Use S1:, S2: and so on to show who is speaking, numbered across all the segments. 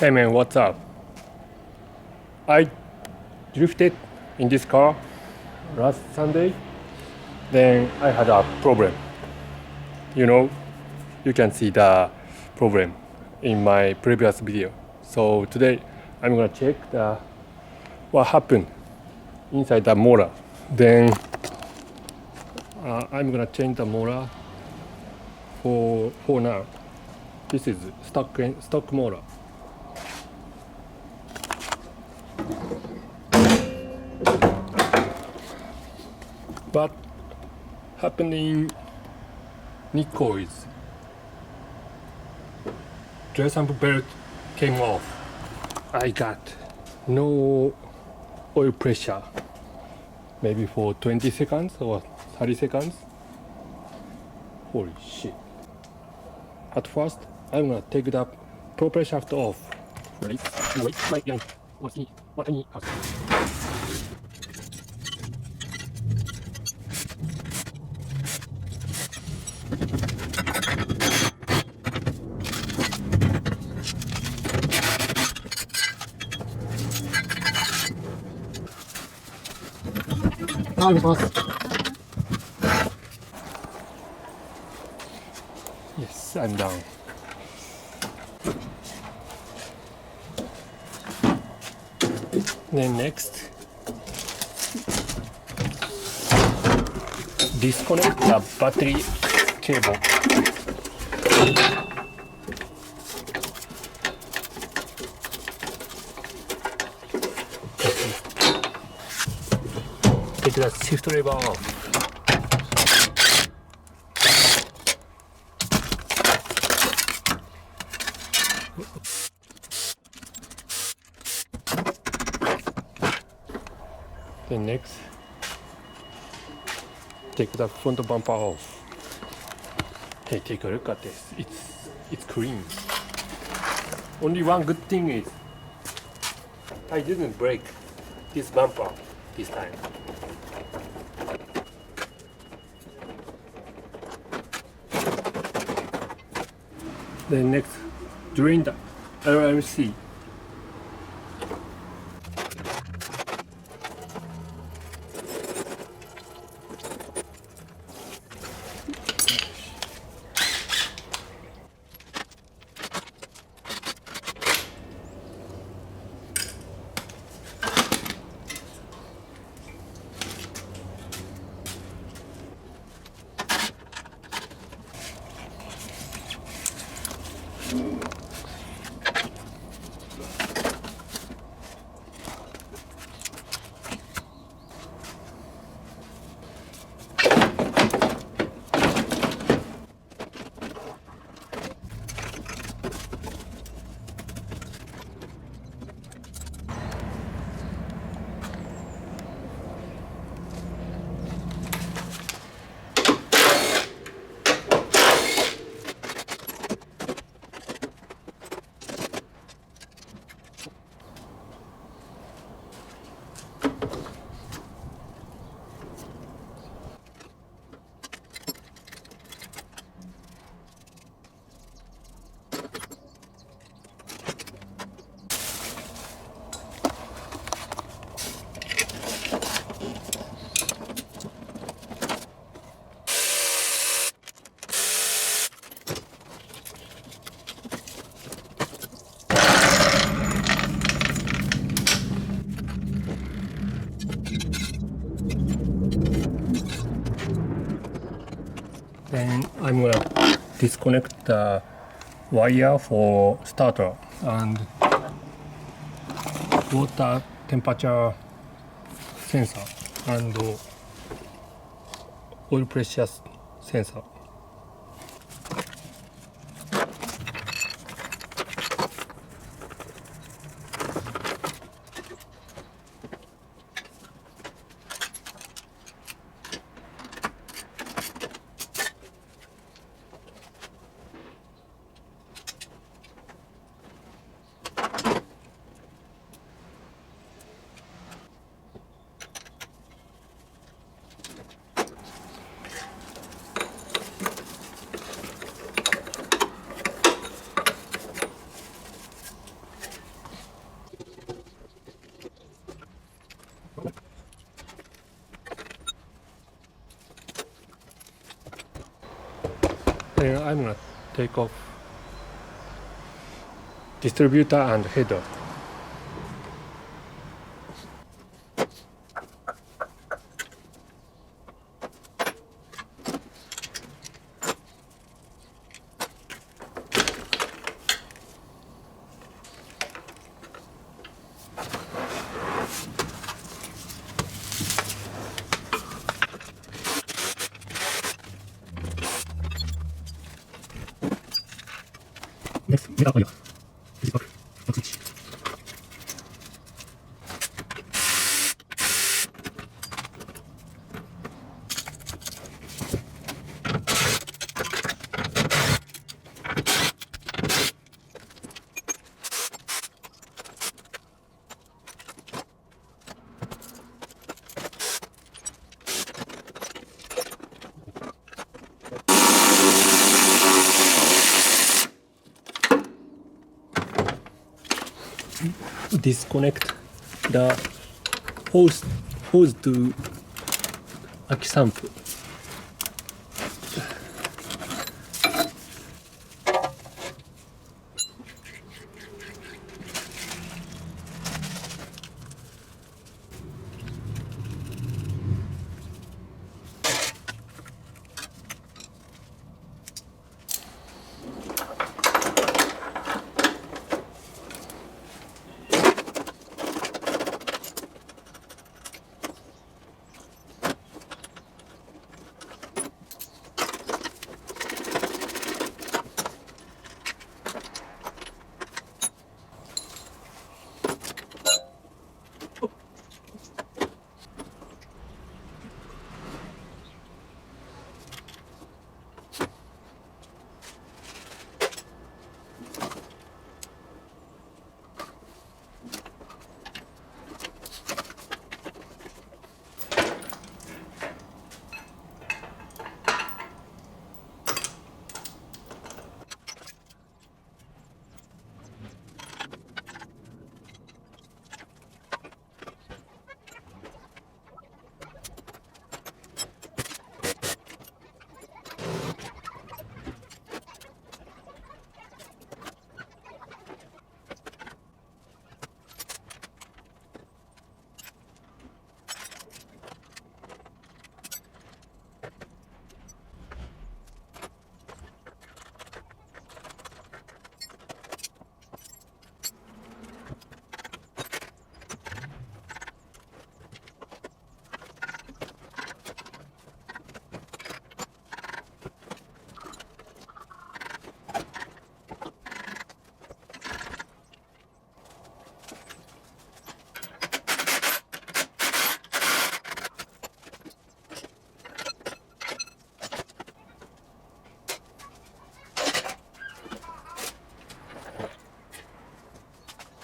S1: Hey man, what's up? I drifted in this car last Sunday. Then I had a problem. You can see the problem in my previous video. So today I'm gonna check what happened inside the motor. Then I'm gonna change the motor for now. This is stock motor. What happened in Nikko is drysump belt came off. I got no oil pressure, maybe for 20 seconds or 30 seconds. Holy shit. At first, I'm gonna take the propel shaft off. Yes, I'm down. Then next, disconnect the battery cable. Take the shift lever off. Then next, take the front bumper off. Hey, take a look at this. It's clean. Only one good thing is I didn't break this bumper this time. Then next, drain the LLC. Then I'm gonna disconnect the wire for starter and water temperature sensor and oil pressure sensor. Then I'm gonna take off distributor and header.
S2: Next, mega oil. This is what switch.
S1: Disconnect the hose to AE86.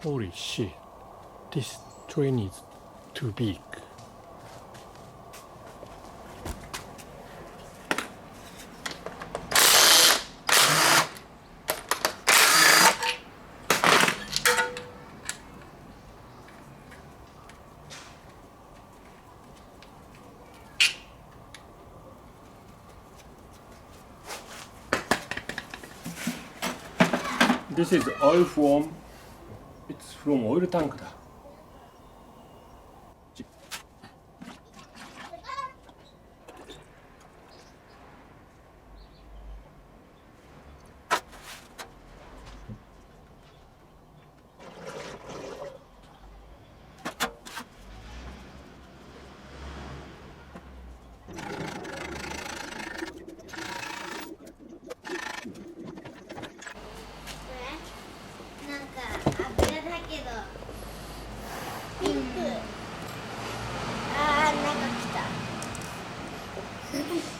S1: Holy shit, this train is too big. This is oil from...It's from oil tank だ。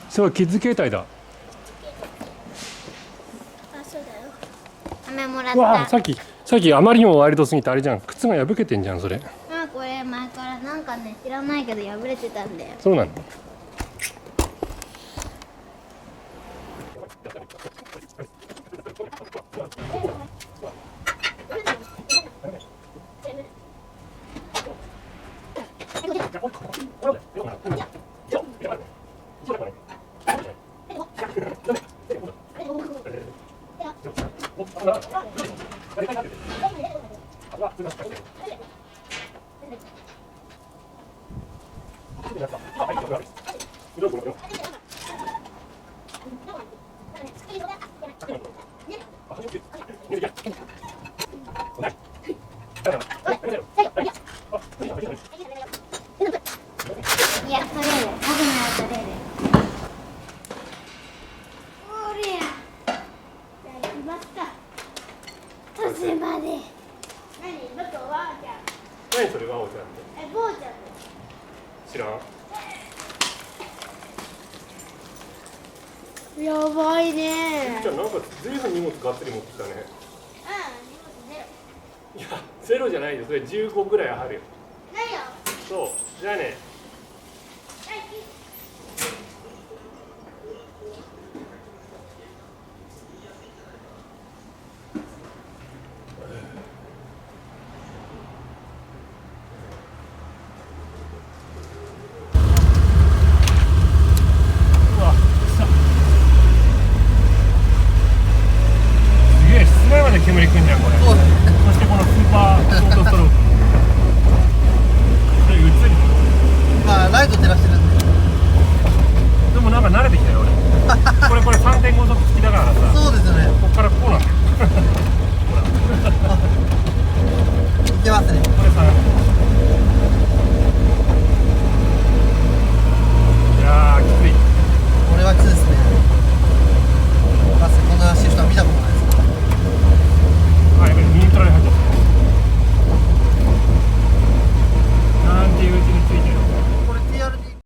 S1: それはキッズ携帯だ。
S3: あ、そうだよ。飴もらっ
S1: うわあ、
S3: た。
S1: さっきあまりにもワイルドすぎてあれじゃん。靴が破けてんじゃんそれ。
S3: あ、これ前からなんかね、知らないけど破れてたんだよ。
S1: そうなの。
S3: いや、取れる。多分なら取れる。おりゃ。じゃあ行きますか。年まで。何？僕おばあちゃん。
S1: 何それがおちゃんって。
S3: 坊ちゃんです。
S1: 知らん。
S3: やばいね。
S1: じゃあなんかずいぶん荷物がっつり持ってきたね。
S3: うん、荷物ゼロ。
S1: いやゼロじゃないよ。それ15ぐらいあるよ。
S3: ないよ。
S1: そう。じゃあね。